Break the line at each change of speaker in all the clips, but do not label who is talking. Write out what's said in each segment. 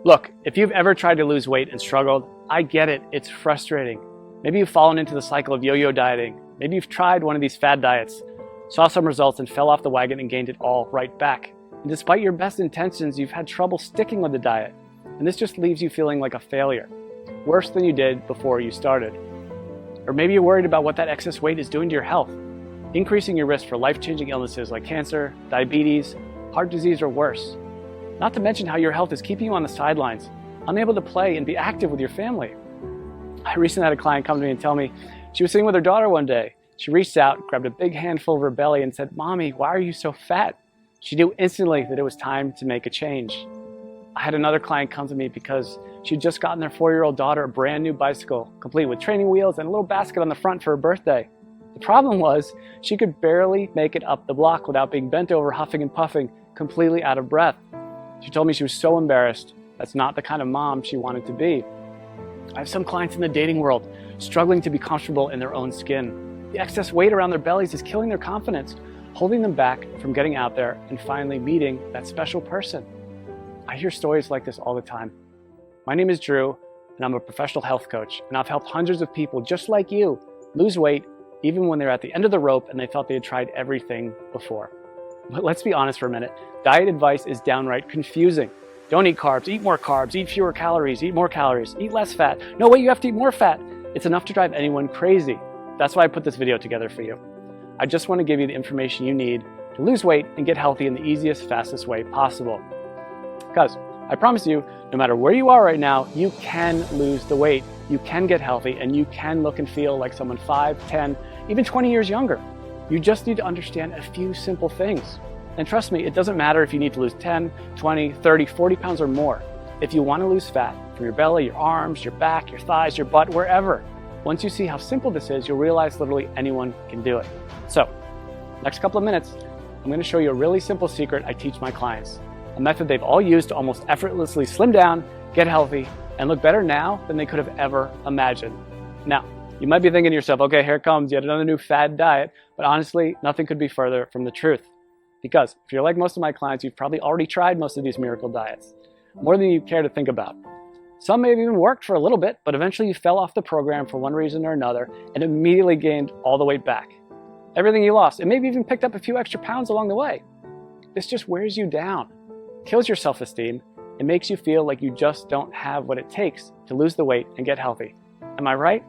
Look, if you've ever tried to lose weight and struggled, I get it, it's frustrating. Maybe you've fallen into the cycle of yo-yo dieting. Maybe you've tried one of these fad diets, saw some results and fell off the wagon and gained it all right back. And despite your best intentions, you've had trouble sticking with the diet. And this just leaves you feeling like a failure, worse than you did before you started. Or maybe you're worried about what that excess weight is doing to your health, increasing your risk for life-changing illnesses like cancer, diabetes, heart disease, or worse. Not to mention how your health is keeping you on the sidelines, unable to play and be active with your family. I recently had a client come to me and tell me she was sitting with her daughter one day. She reached out, grabbed a big handful of her belly and said, "Mommy, why are you so fat?" She knew instantly that it was time to make a change. I had another client come to me because she'd just gotten their 4-year-old daughter a brand new bicycle, complete with training wheels and a little basket on the front for her birthday. The problem was she could barely make it up the block without being bent over, huffing and puffing, completely out of breath. She told me she was so embarrassed. That's not the kind of mom she wanted to be. I have some clients in the dating world struggling to be comfortable in their own skin. The excess weight around their bellies is killing their confidence, holding them back from getting out there and finally meeting that special person. I hear stories like this all the time. My name is Drew, and I'm a professional health coach, and I've helped hundreds of people just like you lose weight even when they're at the end of the rope and they felt they had tried everything before. But let's be honest for a minute. Diet advice is downright confusing. Don't eat carbs, eat more carbs, eat fewer calories, eat more calories, eat less fat. No, wait, you have to eat more fat. It's enough to drive anyone crazy. That's why I put this video together for you. I just want to give you the information you need to lose weight and get healthy in the easiest, fastest way possible. Because I promise you, no matter where you are right now, you can lose the weight, you can get healthy, and you can look and feel like someone 5, 10, even 20 years younger. You just need to understand a few simple things. And trust me, it doesn't matter if you need to lose 10, 20, 30, 40 pounds or more. If you want to lose fat from your belly, your arms, your back, your thighs, your butt, wherever, once you see how simple this is, you'll realize literally anyone can do it. So, next couple of minutes, I'm going to show you a really simple secret I teach my clients. A method they've all used to almost effortlessly slim down, get healthy, and look better now than they could have ever imagined. Now, you might be thinking to yourself, okay, here comes yet another new fad diet, but honestly, nothing could be further from the truth. Because if you're like most of my clients, you've probably already tried most of these miracle diets, more than you care to think about. Some may have even worked for a little bit, but eventually you fell off the program for one reason or another and immediately gained all the weight back. Everything you lost, and maybe even picked up a few extra pounds along the way. This just wears you down, kills your self-esteem, and makes you feel like you just don't have what it takes to lose the weight and get healthy. Am I right?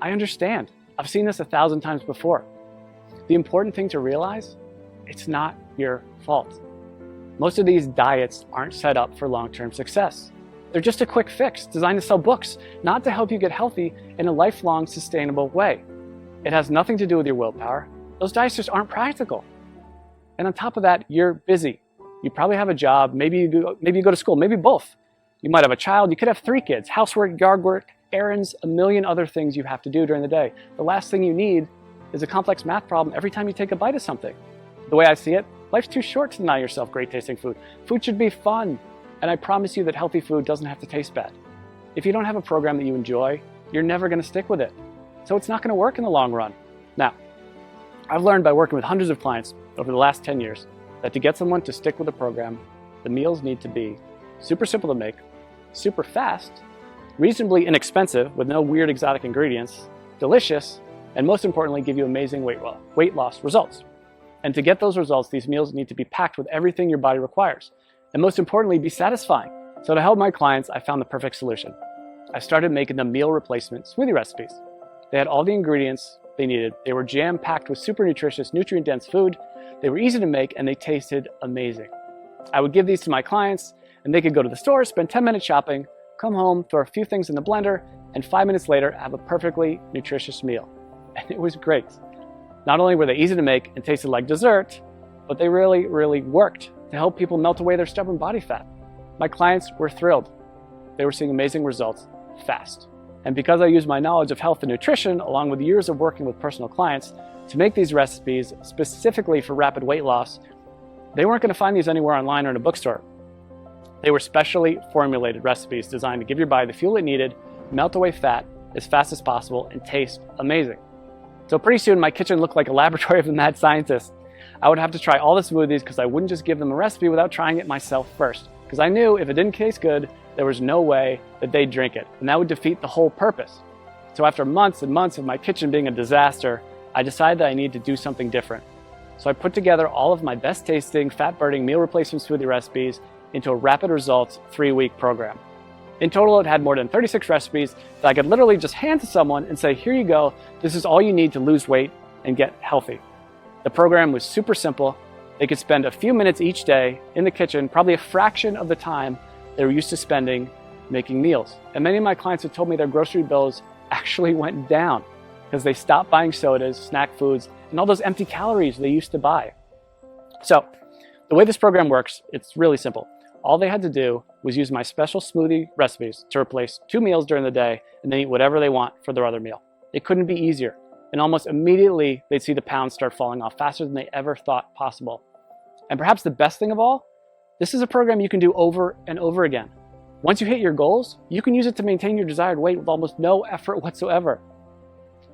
I understand. I've seen this 1,000 times before. The important thing to realize, it's not your fault. Most of these diets aren't set up for long-term success. They're just a quick fix designed to sell books, not to help you get healthy in a lifelong, sustainable way. It has nothing to do with your willpower. Those diets just aren't practical. And on top of that, you're busy. You probably have a job, maybe you go to school, maybe both. You might have a child, you could have 3 kids, housework, yard work, errands, a million other things you have to do during the day. The last thing you need is a complex math problem every time you take a bite of something. The way I see it, life's too short to deny yourself great tasting food. Food should be fun, and I promise you that healthy food doesn't have to taste bad. If you don't have a program that you enjoy, you're never going to stick with it. So it's not going to work in the long run. Now, I've learned by working with hundreds of clients over the last 10 years that to get someone to stick with a program, the meals need to be super simple to make, super fast, reasonably inexpensive with no weird exotic ingredients, delicious, and most importantly, give you amazing weight loss results. And to get those results, these meals need to be packed with everything your body requires. And most importantly, be satisfying. So to help my clients, I found the perfect solution. I started making them meal replacement smoothie recipes. They had all the ingredients they needed. They were jam-packed with super nutritious, nutrient-dense food. They were easy to make, and they tasted amazing. I would give these to my clients, and they could go to the store, spend 10 minutes shopping, come home, throw a few things in the blender, and 5 minutes later, have a perfectly nutritious meal. And it was great. Not only were they easy to make and tasted like dessert, but they really, really worked to help people melt away their stubborn body fat. My clients were thrilled. They were seeing amazing results fast. And because I used my knowledge of health and nutrition, along with years of working with personal clients, to make these recipes specifically for rapid weight loss, they weren't going to find these anywhere online or in a bookstore. They were specially formulated recipes designed to give your body the fuel it needed, melt away fat as fast as possible, and taste amazing. So pretty soon my kitchen looked like a laboratory of a mad scientist. I would have to try all the smoothies because I wouldn't just give them a recipe without trying it myself first. because I knew if it didn't taste good, there was no way that they'd drink it, and that would defeat the whole purpose. So after months and months of my kitchen being a disaster, I decided that I needed to do something different. So I put together all of my best tasting, fat-burning meal replacement smoothie recipes into a rapid results 3-week program. In total, it had more than 36 recipes that I could literally just hand to someone and say, here you go, this is all you need to lose weight and get healthy. The program was super simple. They could spend a few minutes each day in the kitchen, probably a fraction of the time they were used to spending making meals. And many of my clients have told me their grocery bills actually went down because they stopped buying sodas, snack foods, and all those empty calories they used to buy. So the way this program works, it's really simple. All they had to do was use my special smoothie recipes to replace 2 meals during the day and then eat whatever they want for their other meal. It couldn't be easier. And almost immediately, they'd see the pounds start falling off faster than they ever thought possible. And perhaps the best thing of all, this is a program you can do over and over again. Once you hit your goals, you can use it to maintain your desired weight with almost no effort whatsoever.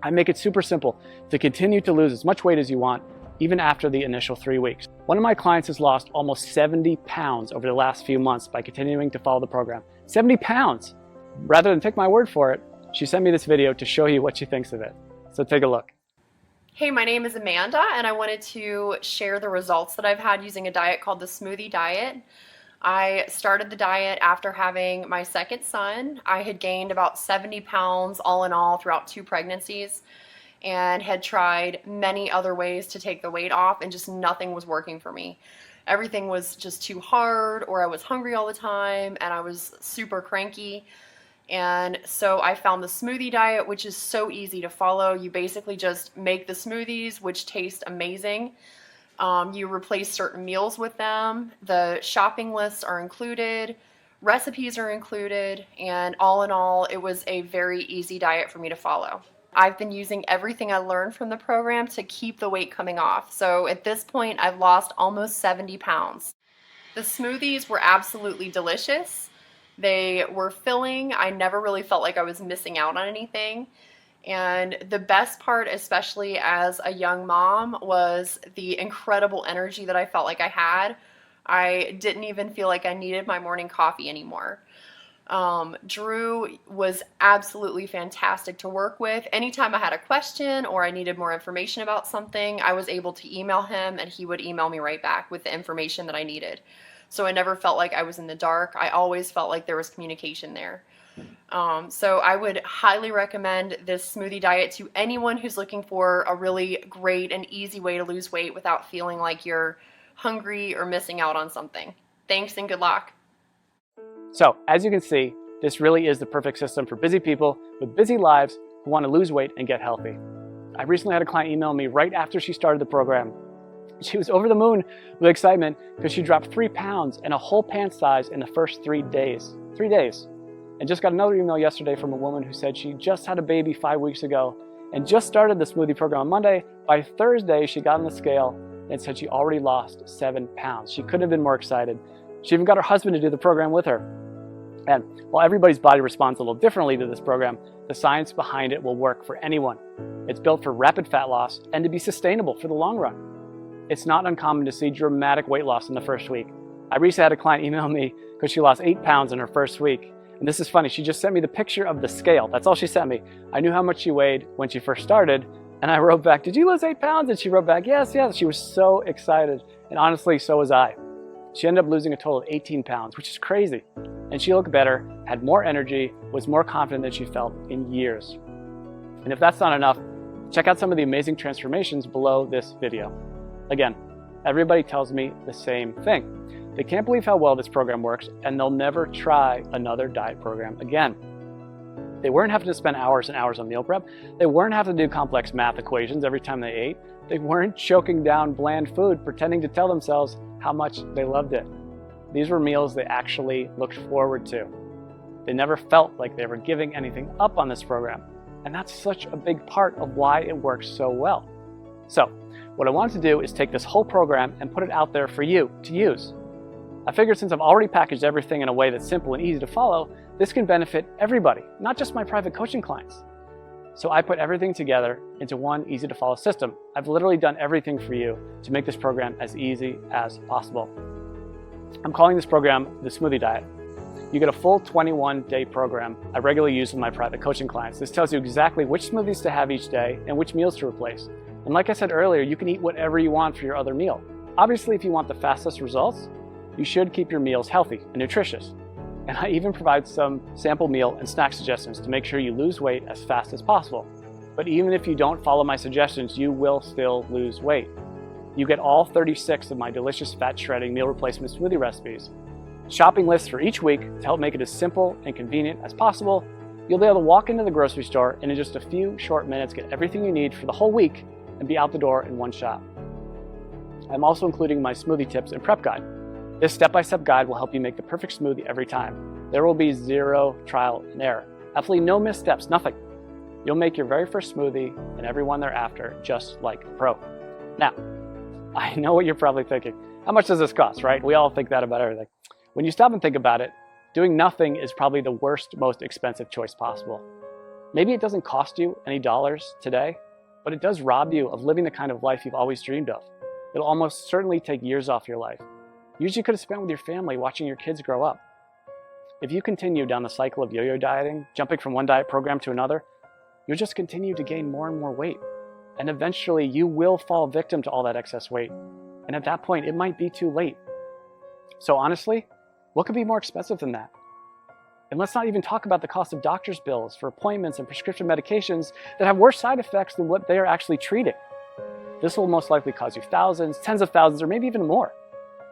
I make it super simple to continue to lose as much weight as you want, even after the initial 3 weeks. One of my clients has lost almost 70 pounds over the last few months by continuing to follow the program. 70 pounds! Rather than take my word for it, she sent me this video to show you what she thinks of it. So take a look.
Hey, my name is Amanda, and I wanted to share the results that I've had using a diet called the Smoothie diet. I started the diet after having my second son. I had gained about 70 pounds all in all throughout 2 pregnancies and had tried many other ways to take the weight off, and just nothing was working for me. Everything was just too hard, or I was hungry all the time, and I was super cranky. And so I found the smoothie diet, which is so easy to follow. You basically just make the smoothies, which taste amazing. You replace certain meals with them. The shopping lists are included. Recipes are included. And all in all, it was a very easy diet for me to follow. I've been using everything I learned from the program to keep the weight coming off. So at this point, I've lost almost 70 pounds. The smoothies were absolutely delicious. They were filling. I never really felt like I was missing out on anything. And the best part, especially as a young mom, was the incredible energy that I felt like I had. I didn't even feel like I needed my morning coffee anymore. Drew was absolutely fantastic to work with. Anytime I had a question or I needed more information about something, I was able to email him and he would email me right back with the information that I needed. So I never felt like I was in the dark. I always felt like there was communication there. So I would highly recommend this smoothie diet to anyone who's looking for a really great and easy way to lose weight without feeling like you're hungry or missing out on something. Thanks and good luck.
So as you can see, this really is the perfect system for busy people with busy lives who want to lose weight and get healthy. I recently had a client email me right after she started the program. She was over the moon with excitement because she dropped 3 pounds and a whole pant size in the first 3 days. 3 days. And just got another email yesterday from a woman who said she just had a baby 5 weeks ago and just started the smoothie program on Monday. By Thursday, she got on the scale and said she already lost 7 pounds. She couldn't have been more excited. She even got her husband to do the program with her. And while everybody's body responds a little differently to this program, the science behind it will work for anyone. It's built for rapid fat loss and to be sustainable for the long run. It's not uncommon to see dramatic weight loss in the first week. I recently had a client email me because she lost 8 pounds in her first week. And this is funny, she just sent me the picture of the scale. That's all she sent me. I knew how much she weighed when she first started, and I wrote back, "Did you lose 8 pounds?" And she wrote back, "Yes, yes." She was so excited, and honestly, so was I. She ended up losing a total of 18 pounds, which is crazy. And she looked better, had more energy, was more confident than she felt in years. And if that's not enough, check out some of the amazing transformations below this video. Again, everybody tells me the same thing. They can't believe how well this program works, and they'll never try another diet program again. They weren't having to spend hours and hours on meal prep. They weren't having to do complex math equations every time they ate. They weren't choking down bland food, pretending to tell themselves how much they loved it. These were meals they actually looked forward to. They never felt like they were giving anything up on this program. And that's such a big part of why it works so well. So, what I wanted to do is take this whole program and put it out there for you to use. I figured since I've already packaged everything in a way that's simple and easy to follow, this can benefit everybody, not just my private coaching clients. So I put everything together into one easy to follow system. I've literally done everything for you to make this program as easy as possible. I'm calling this program the Smoothie Diet. You get a full 21-day program I regularly use with my private coaching clients. This tells you exactly which smoothies to have each day and which meals to replace. And like I said earlier, you can eat whatever you want for your other meal. Obviously, if you want the fastest results, you should keep your meals healthy and nutritious. And I even provide some sample meal and snack suggestions to make sure you lose weight as fast as possible. But even if you don't follow my suggestions, you will still lose weight. You get all 36 of my delicious fat shredding meal replacement smoothie recipes, shopping lists for each week to help make it as simple and convenient as possible. You'll be able to walk into the grocery store and in just a few short minutes get everything you need for the whole week and be out the door in one shot. I'm also including my smoothie tips and prep guide. This step-by-step guide will help you make the perfect smoothie every time. There will be zero trial and error. Absolutely no missteps, nothing. You'll make your very first smoothie and every one thereafter just like a pro. Now, I know what you're probably thinking. How much does this cost, right? We all think that about everything. When you stop and think about it, doing nothing is probably the worst, most expensive choice possible. Maybe it doesn't cost you any dollars today, but it does rob you of living the kind of life you've always dreamed of. It'll almost certainly take years off your life. Years you could have spent with your family watching your kids grow up. If you continue down the cycle of yo-yo dieting, jumping from one diet program to another, you'll just continue to gain more and more weight. And eventually you will fall victim to all that excess weight. And at that point, it might be too late. So honestly, what could be more expensive than that? And let's not even talk about the cost of doctor's bills for appointments and prescription medications that have worse side effects than what they are actually treating. This will most likely cost you thousands, tens of thousands, or maybe even more.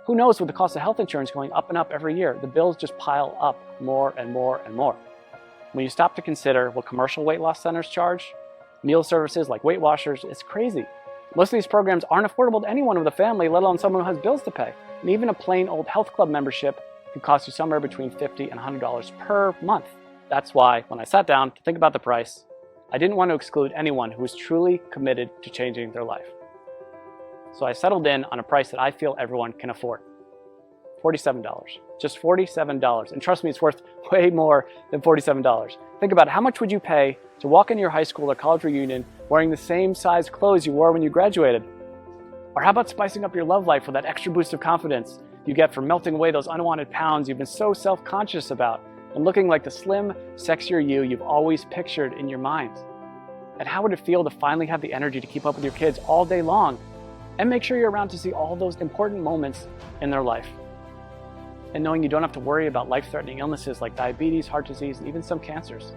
Who knows, with the cost of health insurance going up and up every year, the bills just pile up more and more and more. When you stop to consider what commercial weight loss centers charge, meal services like Weight Watchers, it's crazy. Most of these programs aren't affordable to anyone with a family, let alone someone who has bills to pay. And even a plain old health club membership can cost you somewhere between $50 and $100 per month. That's why, when I sat down to think about the price, I didn't want to exclude anyone who was truly committed to changing their life. So I settled in on a price that I feel everyone can afford. $47. Just $47. And trust me, it's worth way more than $47. Think about it. How much would you pay to walk into your high school or college reunion wearing the same size clothes you wore when you graduated? Or how about spicing up your love life with that extra boost of confidence you get from melting away those unwanted pounds you've been so self-conscious about and looking like the slim, sexier you you've always pictured in your mind? And how would it feel to finally have the energy to keep up with your kids all day long and make sure you're around to see all those important moments in their life? And knowing you don't have to worry about life-threatening illnesses like diabetes, heart disease, and even some cancers.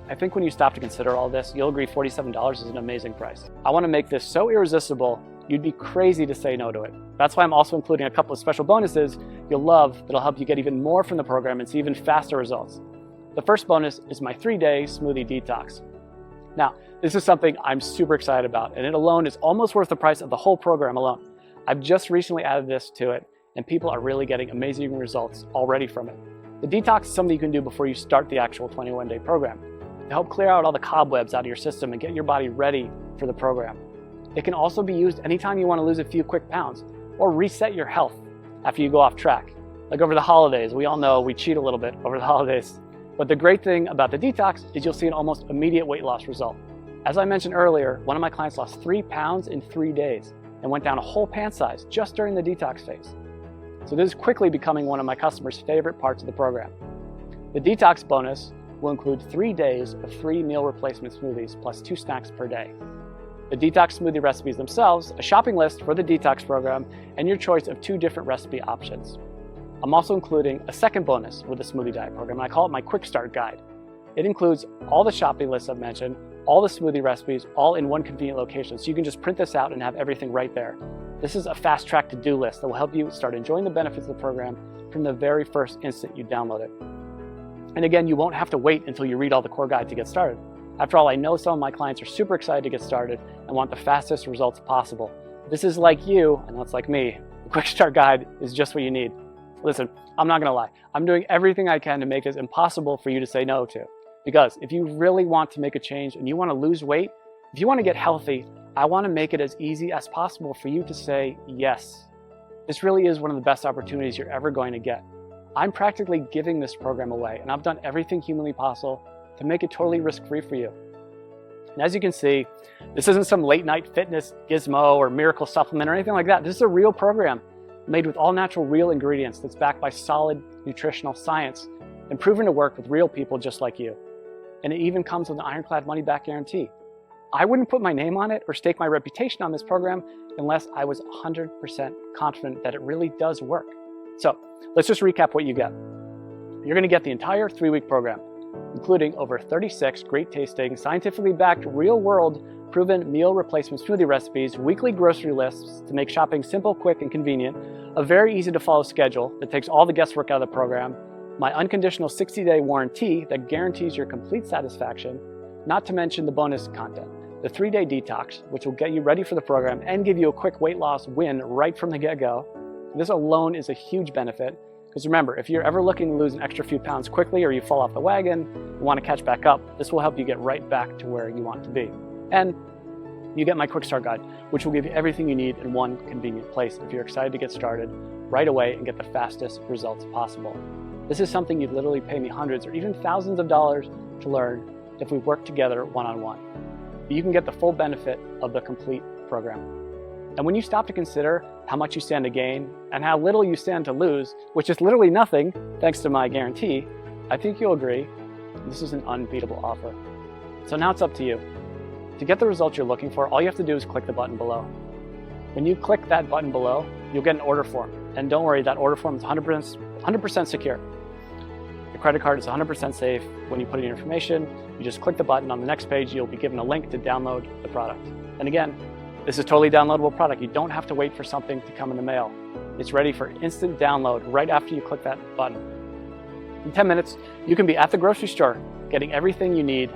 I think when you stop to consider all this, you'll agree $47 is an amazing price. I want to make this so irresistible, you'd be crazy to say no to it. That's why I'm also including a couple of special bonuses you'll love that'll help you get even more from the program and see even faster results. The first bonus is my 3-day smoothie detox. Now, this is something I'm super excited about, and it alone is almost worth the price of the whole program alone. I've just recently added this to it, and people are really getting amazing results already from it. The detox is something you can do before you start the actual 21-day program to help clear out all the cobwebs out of your system and get your body ready for the program. It can also be used anytime you want to lose a few quick pounds or reset your health after you go off track. Like over the holidays, we all know we cheat a little bit over the holidays. But the great thing about the detox is you'll see an almost immediate weight loss result. As I mentioned earlier, one of my clients lost 3 pounds in 3 days and went down a whole pant size just during the detox phase. So this is quickly becoming one of my customers' favorite parts of the program. The detox bonus will include 3 days of free meal replacement smoothies plus 2 snacks per day. The detox smoothie recipes themselves, a shopping list for the detox program, and your choice of 2 different recipe options. I'm also including a second bonus with the Smoothie Diet program, and I call it my Quick Start Guide. It includes all the shopping lists I've mentioned, all the smoothie recipes, all in one convenient location, so you can just print this out and have everything right there. This is a fast-track to-do list that will help you start enjoying the benefits of the program from the very first instant you download it. And again, you won't have to wait until you read all the core guide to get started. After all, I know some of my clients are super excited to get started and want the fastest results possible. If this is like you, and that's like me, the Quick Start Guide is just what you need. Listen, I'm not gonna lie. I'm doing everything I can to make this impossible for you to say no to. Because if you really want to make a change and you wanna lose weight, if you wanna get healthy, I wanna make it as easy as possible for you to say yes. This really is one of the best opportunities you're ever going to get. I'm practically giving this program away, and I've done everything humanly possible to make it totally risk-free for you. And as you can see, this isn't some late-night fitness gizmo or miracle supplement or anything like that. This is a real program made with all natural real ingredients that's backed by solid nutritional science and proven to work with real people just like you. And it even comes with an ironclad money-back guarantee. I wouldn't put my name on it or stake my reputation on this program unless I was 100% confident that it really does work. So let's just recap what you get. You're going to get the entire 3-week program, including over 36 great tasting, scientifically backed, real-world proven meal replacement smoothie recipes, weekly grocery lists to make shopping simple, quick, and convenient, a very easy to follow schedule that takes all the guesswork out of the program, my unconditional 60-day warranty that guarantees your complete satisfaction, not to mention the bonus content, the 3-day detox, which will get you ready for the program and give you a quick weight loss win right from the get-go. This alone is a huge benefit, because remember, if you're ever looking to lose an extra few pounds quickly or you fall off the wagon and want to catch back up, this will help you get right back to where you want to be. And you get my quick start guide, which will give you everything you need in one convenient place if you're excited to get started right away and get the fastest results possible. This is something you'd literally pay me hundreds or even thousands of dollars to learn if we work together one-on-one. But you can get the full benefit of the complete program. And when you stop to consider how much you stand to gain and how little you stand to lose, which is literally nothing thanks to my guarantee, I think you'll agree this is an unbeatable offer. So now it's up to you. To get the results you're looking for, all you have to do is click the button below. When you click that button below, you'll get an order form. And don't worry, that order form is 100% secure. Your credit card is 100% safe. When you put in your information, you just click the button. On the next page, you'll be given a link to download the product. And again, this is a totally downloadable product. You don't have to wait for something to come in the mail. It's ready for instant download right after you click that button. In 10 minutes, you can be at the grocery store, getting everything you need.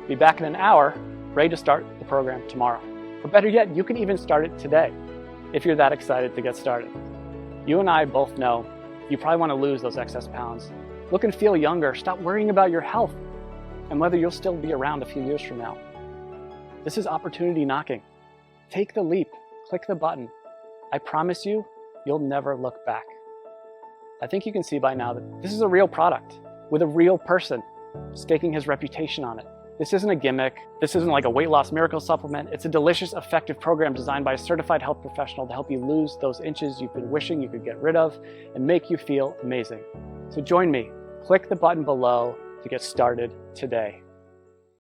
Be back in an hour, ready to start the program tomorrow. Or better yet, you can even start it today, if you're that excited to get started. You and I both know you probably want to lose those excess pounds. Look and feel younger. Stop worrying about your health and whether you'll still be around a few years from now. This is opportunity knocking. Take the leap. Click the button. I promise you, you'll never look back. I think you can see by now that this is a real product with a real person staking his reputation on it. This isn't a gimmick. This isn't like a weight loss miracle supplement. It's a delicious, effective program designed by a certified health professional to help you lose those inches you've been wishing you could get rid of and make you feel amazing. So join me. Click the button below to get started today.